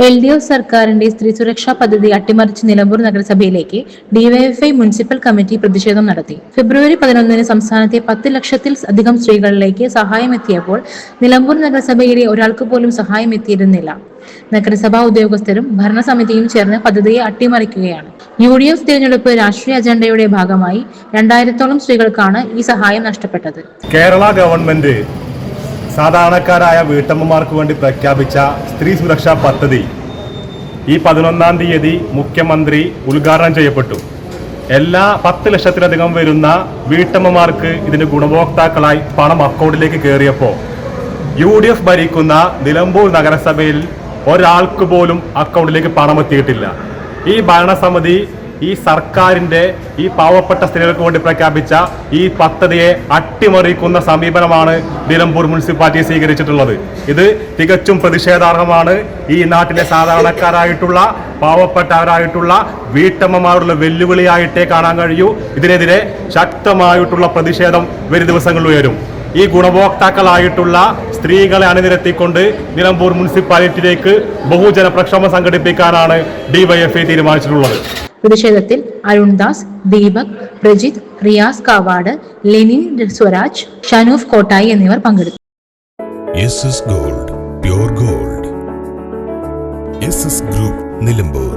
LDF സർക്കാരിന്റെ സ്ത്രീ സുരക്ഷാ പദ്ധതി അട്ടിമറിച്ച് നിലമ്പൂർ നഗരസഭയിലേക്ക് ഡിവൈഎഫ്ഐ മുനിസിപ്പൽ കമ്മിറ്റി പ്രതിഷേധം നടത്തി. ഫെബ്രുവരി 11 സംസ്ഥാനത്തെ 10 ലക്ഷത്തിൽ അധികം സ്ത്രീകളിലേക്ക് സഹായം എത്തിയപ്പോൾ നിലമ്പൂർ നഗരസഭയിലെ ഒരാൾക്ക് പോലും സഹായം എത്തിയിരുന്നില്ല. നഗരസഭാ ഉദ്യോഗസ്ഥരും ഭരണസമിതിയും ചേർന്ന് പദ്ധതിയെ അട്ടിമറിക്കുകയാണ്. UDF തിരഞ്ഞെടുപ്പ് രാഷ്ട്രീയ അജണ്ടയുടെ ഭാഗമായി 2000-ഓളം സ്ത്രീകൾക്കാണ് ഈ സഹായം നഷ്ടപ്പെട്ടത്. കേരള ഗവൺമെന്റ് സാധാരണക്കാരായ വീട്ടമ്മമാർക്ക് വേണ്ടി പ്രഖ്യാപിച്ച സ്ത്രീ സുരക്ഷാ പദ്ധതി ഈ 11-ാം തീയതി മുഖ്യമന്ത്രി ഉദ്ഘാടനം ചെയ്യപ്പെട്ടു. എല്ലാ 10 ലക്ഷത്തിലധികം വരുന്ന വീട്ടമ്മമാർക്ക് ഇതിന്റെ ഗുണഭോക്താക്കളായി പണം അക്കൗണ്ടിലേക്ക് കയറിയപ്പോൾ UDF ഭരിക്കുന്ന നിലമ്പൂർ നഗരസഭയിൽ ഒരാൾക്ക് പോലും അക്കൗണ്ടിലേക്ക് പണം എത്തിയിട്ടില്ല. ഈ ഭരണസമിതി ഈ സർക്കാരിന്റെ ഈ പാവപ്പെട്ട സ്ത്രീകൾക്ക് വേണ്ടി പ്രഖ്യാപിച്ച ഈ പദ്ധതിയെ അട്ടിമറിക്കുന്ന സമീപനമാണ് നിലമ്പൂർ മുനിസിപ്പാലിറ്റി സ്വീകരിച്ചിട്ടുള്ളത്. ഇത് തികച്ചും പ്രതിഷേധാർഹമാണ്. ഈ നാട്ടിലെ സാധാരണക്കാരായിട്ടുള്ള പാവപ്പെട്ടവരായിട്ടുള്ള വീട്ടമ്മമാരുടെ വെല്ലുവിളിയായിട്ടേ കാണാൻ കഴിയൂ. ഇതിനെതിരെ ശക്തമായിട്ടുള്ള പ്രതിഷേധം വരും ദിവസങ്ങളിൽ ഉയരും. ഈ ഗുണഭോക്താക്കളായിട്ടുള്ള സ്ത്രീകളെ അണിനിരത്തിക്കൊണ്ട് നിലമ്പൂർ മുനിസിപ്പാലിറ്റിയിലേക്ക് ബഹുജന പ്രക്ഷോഭം സംഘടിപ്പിക്കാനാണ് ഡിവൈഎഫ്ഐ തീരുമാനിച്ചിട്ടുള്ളത്. പ്രതിഷേധത്തിൽ അരുൺദാസ്, ദീപക്, പ്രജിത്, റിയാസ് കാവാട്, ലെനിൻ സ്വരാജ്, ഷനൂഫ് കോട്ടായി എന്നിവർ പങ്കെടുത്തു. Gold, pure gold. Group Nilambur.